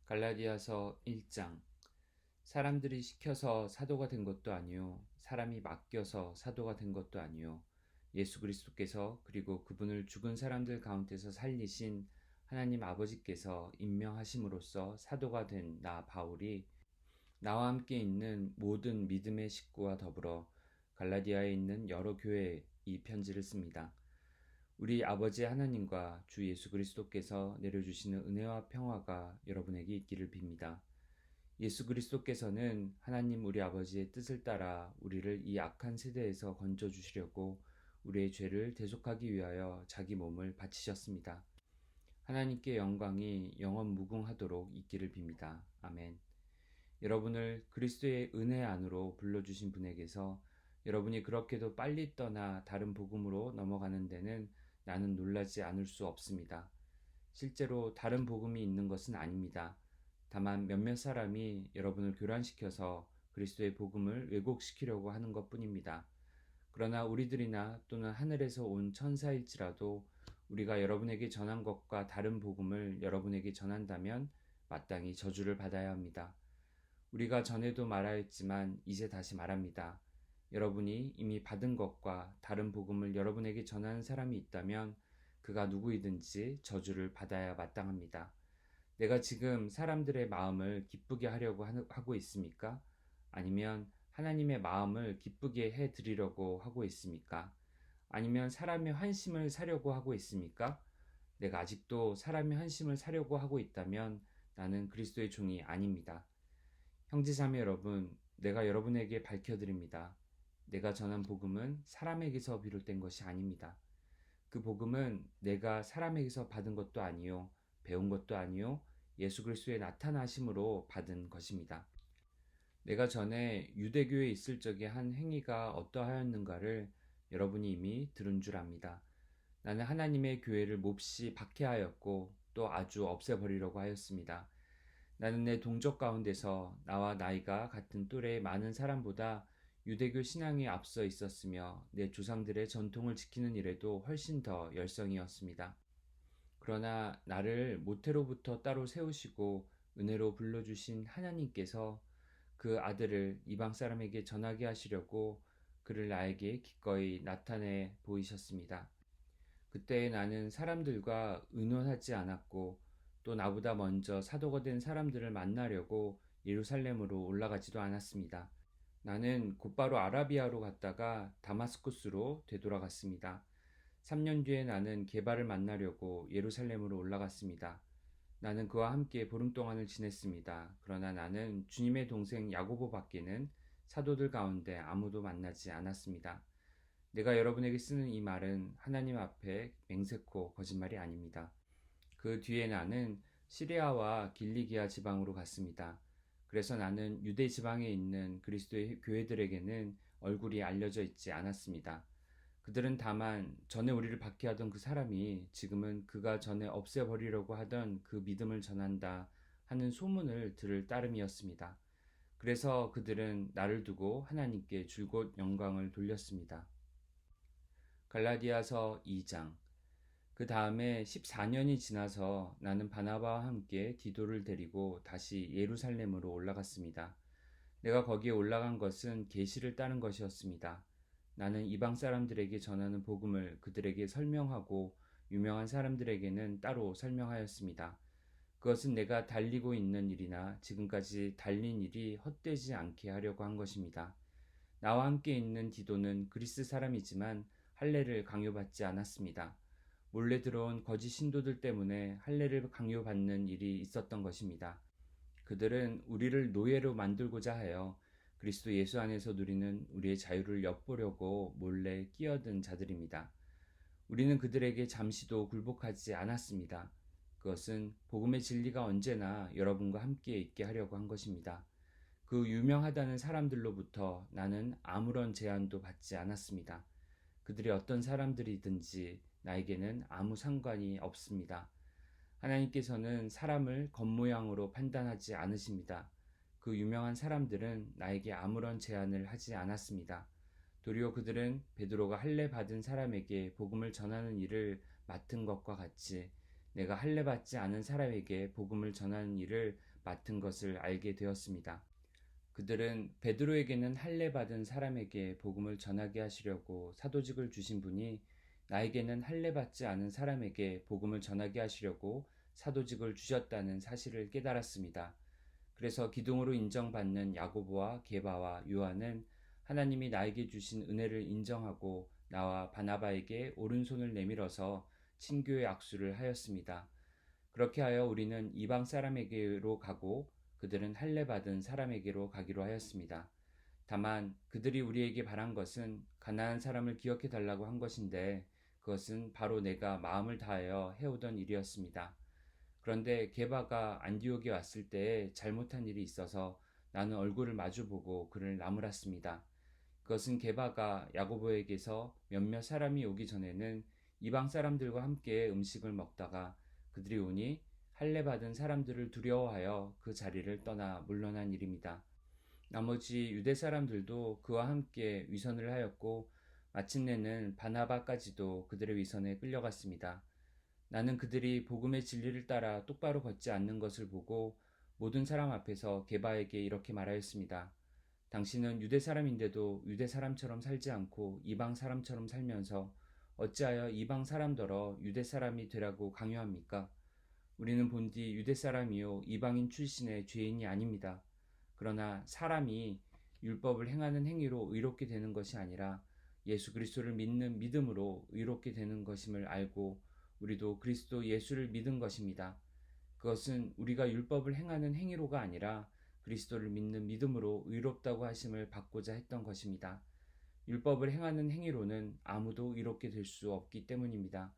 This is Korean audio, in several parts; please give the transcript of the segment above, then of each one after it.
갈라디아서 1장. 사람들이 시켜서 사도가 된 것도 아니요 사람이 맡겨서 사도가 된 것도 아니요 예수 그리스도께서 그리고 그분을 죽은 사람들 가운데서 살리신 하나님 아버지께서 임명하심으로써 사도가 된 나 바울이 나와 함께 있는 모든 믿음의 식구와 더불어 갈라디아에 있는 여러 교회에 이 편지를 씁니다. 우리 아버지 하나님과 주 예수 그리스도께서 내려주시는 은혜와 평화가 여러분에게 있기를 빕니다. 예수 그리스도께서는 하나님 우리 아버지의 뜻을 따라 우리를 이 악한 세대에서 건져주시려고 우리의 죄를 대속하기 위하여 자기 몸을 바치셨습니다. 하나님께 영광이 영원 무궁하도록 있기를 빕니다. 아멘. 여러분을 그리스도의 은혜 안으로 불러주신 분에게서 여러분이 그렇게도 빨리 떠나 다른 복음으로 넘어가는 데는 나는 놀라지 않을 수 없습니다. 실제로 다른 복음이 있는 것은 아닙니다. 다만 몇몇 사람이 여러분을 교란시켜서 그리스도의 복음을 왜곡시키려고 하는 것 뿐입니다. 그러나 우리들이나 또는 하늘에서 온 천사일지라도 우리가 여러분에게 전한 것과 다른 복음을 여러분에게 전한다면 마땅히 저주를 받아야 합니다. 우리가 전에도 말하였지만 이제 다시 말합니다. 여러분이 이미 받은 것과 다른 복음을 여러분에게 전하는 사람이 있다면 그가 누구이든지 저주를 받아야 마땅합니다. 내가 지금 사람들의 마음을 기쁘게 하려고 하고 있습니까? 아니면 하나님의 마음을 기쁘게 해 드리려고 하고 있습니까? 아니면 사람의 환심을 사려고 하고 있습니까? 내가 아직도 사람의 환심을 사려고 하고 있다면 나는 그리스도의 종이 아닙니다. 형제자매 여러분, 내가 여러분에게 밝혀드립니다. 내가 전한 복음은 사람에게서 비롯된 것이 아닙니다. 그 복음은 내가 사람에게서 받은 것도 아니요 배운 것도 아니요 예수 그리스도의 나타나심으로 받은 것입니다. 내가 전에 유대교에 있을 적에 한 행위가 어떠하였는가를 여러분이 이미 들은 줄 압니다. 나는 하나님의 교회를 몹시 박해하였고 또 아주 없애버리려고 하였습니다. 나는 내 동족 가운데서 나와 나이가 같은 또래의 많은 사람보다 유대교 신앙에 앞서 있었으며 내 조상들의 전통을 지키는 일에도 훨씬 더 열성이었습니다. 그러나 나를 모태로부터 따로 세우시고 은혜로 불러주신 하나님께서 그 아들을 이방 사람에게 전하게 하시려고 그를 나에게 기꺼이 나타내 보이셨습니다. 그때 나는 사람들과 의논하지 않았고 또 나보다 먼저 사도가 된 사람들을 만나려고 예루살렘으로 올라가지도 않았습니다. 나는 곧바로 아라비아로 갔다가 다마스쿠스로 되돌아갔습니다. 3년 뒤에 나는 게바를 만나려고 예루살렘으로 올라갔습니다. 나는 그와 함께 보름 동안을 지냈습니다. 그러나 나는 주님의 동생 야고보 밖에는 사도들 가운데 아무도 만나지 않았습니다. 내가 여러분에게 쓰는 이 말은 하나님 앞에 맹세코 거짓말이 아닙니다. 그 뒤에 나는 시리아와 길리기아 지방으로 갔습니다. 그래서 나는 유대 지방에 있는 그리스도의 교회들에게는 얼굴이 알려져 있지 않았습니다. 그들은 다만 전에 우리를 박해하던 그 사람이 지금은 그가 전에 없애버리려고 하던 그 믿음을 전한다 하는 소문을 들을 따름이었습니다. 그래서 그들은 나를 두고 하나님께 줄곧 영광을 돌렸습니다. 갈라디아서 2장. 그 다음에 14년이 지나서 나는 바나바와 함께 디도를 데리고 다시 예루살렘으로 올라갔습니다. 내가 거기에 올라간 것은 계시를 따는 것이었습니다. 나는 이방 사람들에게 전하는 복음을 그들에게 설명하고 유명한 사람들에게는 따로 설명하였습니다. 그것은 내가 달리고 있는 일이나 지금까지 달린 일이 헛되지 않게 하려고 한 것입니다. 나와 함께 있는 디도는 그리스 사람이지만 할례를 강요받지 않았습니다. 몰래 들어온 거짓 신도들 때문에 할례를 강요받는 일이 있었던 것입니다. 그들은 우리를 노예로 만들고자 하여 그리스도 예수 안에서 누리는 우리의 자유를 엿보려고 몰래 끼어든 자들입니다. 우리는 그들에게 잠시도 굴복하지 않았습니다. 그것은 복음의 진리가 언제나 여러분과 함께 있게 하려고 한 것입니다. 그 유명하다는 사람들로부터 나는 아무런 제한도 받지 않았습니다. 그들이 어떤 사람들이든지 나에게는 아무 상관이 없습니다. 하나님께서는 사람을 겉모양으로 판단하지 않으십니다. 그 유명한 사람들은 나에게 아무런 제한을 하지 않았습니다. 도리어 그들은 베드로가 할례 받은 사람에게 복음을 전하는 일을 맡은 것과 같이 내가 할례받지 않은 사람에게 복음을 전하는 일을 맡은 것을 알게 되었습니다. 그들은 베드로에게는 할례받은 사람에게 복음을 전하게 하시려고 사도직을 주신 분이 나에게는 할례받지 않은 사람에게 복음을 전하게 하시려고 사도직을 주셨다는 사실을 깨달았습니다. 그래서 기둥으로 인정받는 야고보와 게바와 요한은 하나님이 나에게 주신 은혜를 인정하고 나와 바나바에게 오른손을 내밀어서 친교의 악수를 하였습니다. 그렇게 하여 우리는 이방 사람에게로 가고 그들은 할례 받은 사람에게로 가기로 하였습니다. 다만 그들이 우리에게 바란 것은 가나안 사람을 기억해 달라고 한 것인데 그것은 바로 내가 마음을 다하여 해오던 일이었습니다. 그런데 게바가 안디옥에 왔을 때에 잘못한 일이 있어서 나는 얼굴을 마주보고 그를 나무랐습니다. 그것은 게바가 야고보에게서 몇몇 사람이 오기 전에는 이방 사람들과 함께 음식을 먹다가 그들이 오니 할례 받은 사람들을 두려워하여 그 자리를 떠나 물러난 일입니다. 나머지 유대 사람들도 그와 함께 위선을 하였고 마침내는 바나바까지도 그들의 위선에 끌려갔습니다. 나는 그들이 복음의 진리를 따라 똑바로 걷지 않는 것을 보고 모든 사람 앞에서 게바에게 이렇게 말하였습니다. 당신은 유대 사람인데도 유대 사람처럼 살지 않고 이방 사람처럼 살면서 어찌하여 이방 사람더러 유대 사람이 되라고 강요합니까? 우리는 본디 유대 사람이요 이방인 출신의 죄인이 아닙니다. 그러나 사람이 율법을 행하는 행위로 의롭게 되는 것이 아니라 예수 그리스도를 믿는 믿음으로 의롭게 되는 것임을 알고 우리도 그리스도 예수를 믿은 것입니다. 그것은 우리가 율법을 행하는 행위로가 아니라 그리스도를 믿는 믿음으로 의롭다고 하심을 받고자 했던 것입니다. 율법을 행하는 행위로는 아무도 의롭게 될 수 없기 때문입니다.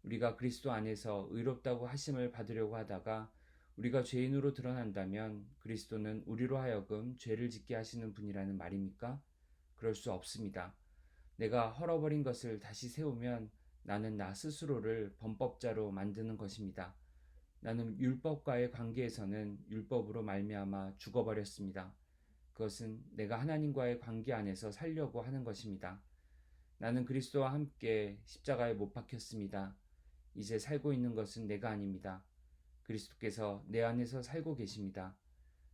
우리가 그리스도 안에서 의롭다고 하심을 받으려고 하다가 우리가 죄인으로 드러난다면 그리스도는 우리로 하여금 죄를 짓게 하시는 분이라는 말입니까? 그럴 수 없습니다. 내가 헐어버린 것을 다시 세우면 나는 나 스스로를 범법자로 만드는 것입니다. 나는 율법과의 관계에서는 율법으로 말미암아 죽어버렸습니다. 그것은 내가 하나님과의 관계 안에서 살려고 하는 것입니다. 나는 그리스도와 함께 십자가에 못 박혔습니다. 이제 살고 있는 것은 내가 아닙니다. 그리스도께서 내 안에서 살고 계십니다.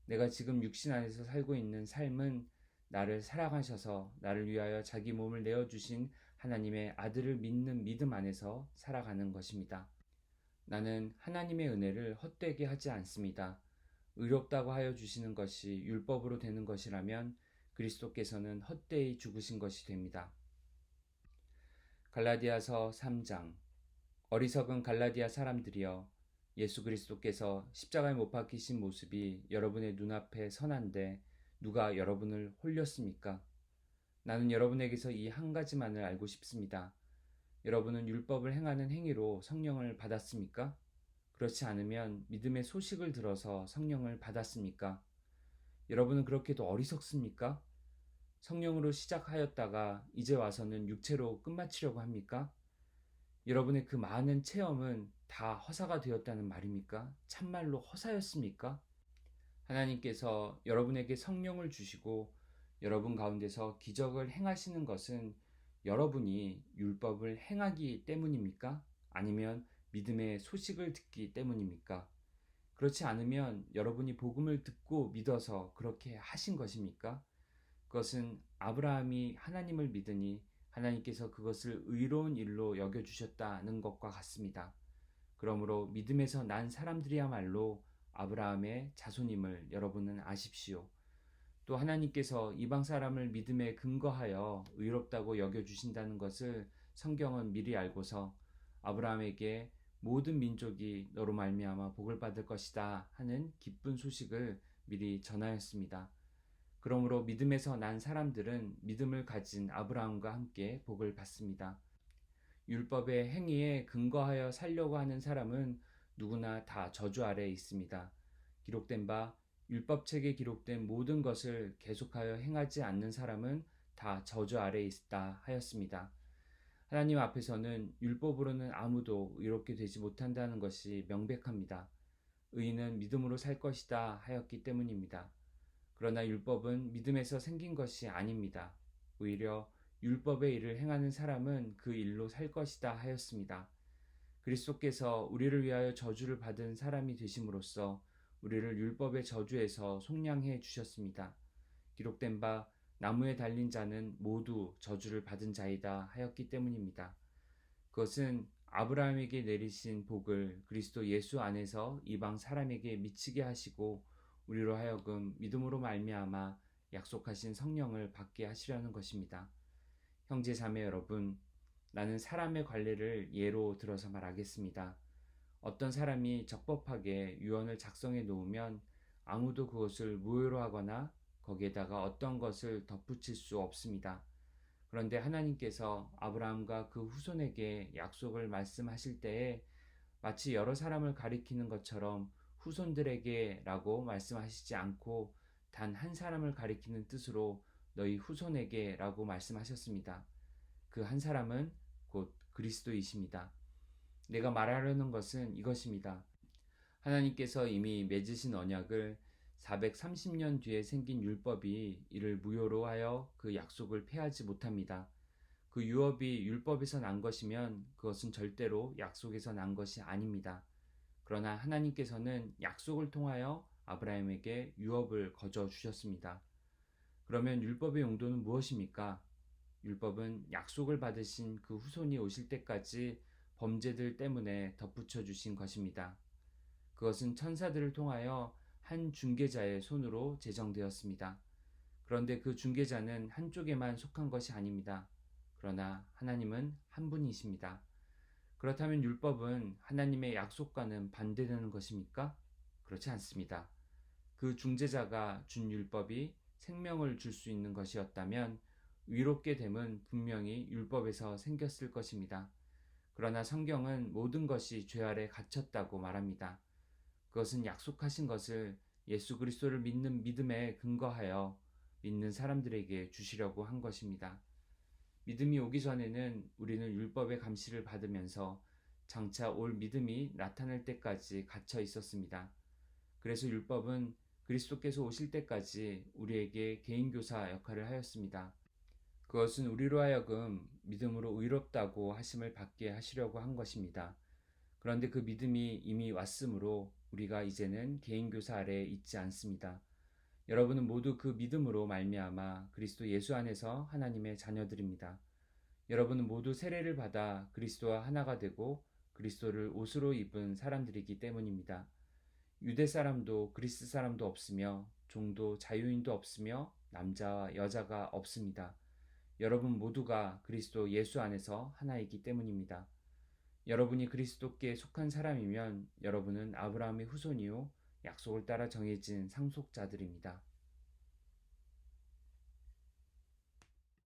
내가 지금 육신 안에서 살고 있는 삶은 나를 사랑하셔서 나를 위하여 자기 몸을 내어주신 하나님의 아들을 믿는 믿음 안에서 살아가는 것입니다. 나는 하나님의 은혜를 헛되게 하지 않습니다. 의롭다고 하여 주시는 것이 율법으로 되는 것이라면 그리스도께서는 헛되이 죽으신 것이 됩니다. 갈라디아서 3장. 어리석은 갈라디아 사람들이여, 예수 그리스도께서 십자가에 못 박히신 모습이 여러분의 눈앞에 선한데 누가 여러분을 홀렸습니까? 나는 여러분에게서 이 한 가지만을 알고 싶습니다. 여러분은 율법을 행하는 행위로 성령을 받았습니까? 그렇지 않으면 믿음의 소식을 들어서 성령을 받았습니까? 여러분은 그렇게도 어리석습니까? 성령으로 시작하였다가 이제 와서는 육체로 끝마치려고 합니까? 여러분의 그 많은 체험은 다 허사가 되었다는 말입니까? 참말로 허사였습니까? 하나님께서 여러분에게 성령을 주시고 여러분 가운데서 기적을 행하시는 것은 여러분이 율법을 행하기 때문입니까? 아니면 믿음의 소식을 듣기 때문입니까? 그렇지 않으면 여러분이 복음을 듣고 믿어서 그렇게 하신 것입니까? 그것은 아브라함이 하나님을 믿으니 하나님께서 그것을 의로운 일로 여겨주셨다는 것과 같습니다. 그러므로 믿음에서 난 사람들이야말로 아브라함의 자손임을 여러분은 아십시오. 또 하나님께서 이방 사람을 믿음에 근거하여 의롭다고 여겨주신다는 것을 성경은 미리 알고서 아브라함에게 모든 민족이 너로 말미암아 복을 받을 것이다 하는 기쁜 소식을 미리 전하였습니다. 그러므로 믿음에서 난 사람들은 믿음을 가진 아브라함과 함께 복을 받습니다. 율법의 행위에 근거하여 살려고 하는 사람은 누구나 다 저주 아래에 있습니다. 기록된 바 율법책에 기록된 모든 것을 계속하여 행하지 않는 사람은 다 저주 아래에 있다 하였습니다. 하나님 앞에서는 율법으로는 아무도 의롭게 되지 못한다는 것이 명백합니다. 의인은 믿음으로 살 것이다 하였기 때문입니다. 그러나 율법은 믿음에서 생긴 것이 아닙니다. 오히려 율법의 일을 행하는 사람은 그 일로 살 것이다 하였습니다. 그리스도께서 우리를 위하여 저주를 받은 사람이 되심으로써 우리를 율법의 저주에서 속량해 주셨습니다. 기록된 바 나무에 달린 자는 모두 저주를 받은 자이다 하였기 때문입니다. 그것은 아브라함에게 내리신 복을 그리스도 예수 안에서 이방 사람에게 미치게 하시고 우리로 하여금 믿음으로 말미암아 약속하신 성령을 받게 하시려는 것입니다. 형제 자매 여러분, 나는 사람의 관례를 예로 들어서 말하겠습니다. 어떤 사람이 적법하게 유언을 작성해 놓으면 아무도 그것을 무효로 하거나 거기에다가 어떤 것을 덧붙일 수 없습니다. 그런데 하나님께서 아브라함과 그 후손에게 약속을 말씀하실 때에 마치 여러 사람을 가리키는 것처럼 후손들에게라고 말씀하시지 않고 단 한 사람을 가리키는 뜻으로 너희 후손에게라고 말씀하셨습니다. 그 한 사람은 곧 그리스도이십니다. 내가 말하려는 것은 이것입니다. 하나님께서 이미 맺으신 언약을 430년 뒤에 생긴 율법이 이를 무효로 하여 그 약속을 폐하지 못합니다. 그 유업이 율법에서 난 것이면 그것은 절대로 약속에서 난 것이 아닙니다. 그러나 하나님께서는 약속을 통하여 아브라함에게 유업을 거저 주셨습니다. 그러면 율법의 용도는 무엇입니까? 율법은 약속을 받으신 그 후손이 오실 때까지 범죄들 때문에 덧붙여 주신 것입니다. 그것은 천사들을 통하여 한 중개자의 손으로 제정되었습니다. 그런데 그 중개자는 한쪽에만 속한 것이 아닙니다. 그러나 하나님은 한 분이십니다. 그렇다면 율법은 하나님의 약속과는 반대되는 것입니까? 그렇지 않습니다. 그 중재자가 준 율법이 생명을 줄 수 있는 것이었다면 의롭게 됨은 분명히 율법에서 생겼을 것입니다. 그러나 성경은 모든 것이 죄 아래 갇혔다고 말합니다. 그것은 약속하신 것을 예수 그리스도를 믿는 믿음에 근거하여 믿는 사람들에게 주시려고 한 것입니다. 믿음이 오기 전에는 우리는 율법의 감시를 받으면서 장차 올 믿음이 나타날 때까지 갇혀 있었습니다. 그래서 율법은 그리스도께서 오실 때까지 우리에게 개인교사 역할을 하였습니다. 그것은 우리로 하여금 믿음으로 의롭다고 하심을 받게 하시려고 한 것입니다. 그런데 그 믿음이 이미 왔으므로 우리가 이제는 개인교사 아래에 있지 않습니다. 여러분은 모두 그 믿음으로 말미암아 그리스도 예수 안에서 하나님의 자녀들입니다. 여러분은 모두 세례를 받아 그리스도와 하나가 되고 그리스도를 옷으로 입은 사람들이기 때문입니다. 유대 사람도 그리스 사람도 없으며 종도 자유인도 없으며 남자와 여자가 없습니다. 여러분 모두가 그리스도 예수 안에서 하나이기 때문입니다. 여러분이 그리스도께 속한 사람이면 여러분은 아브라함의 후손이요 약속을 따라 정해진 상속자들입니다.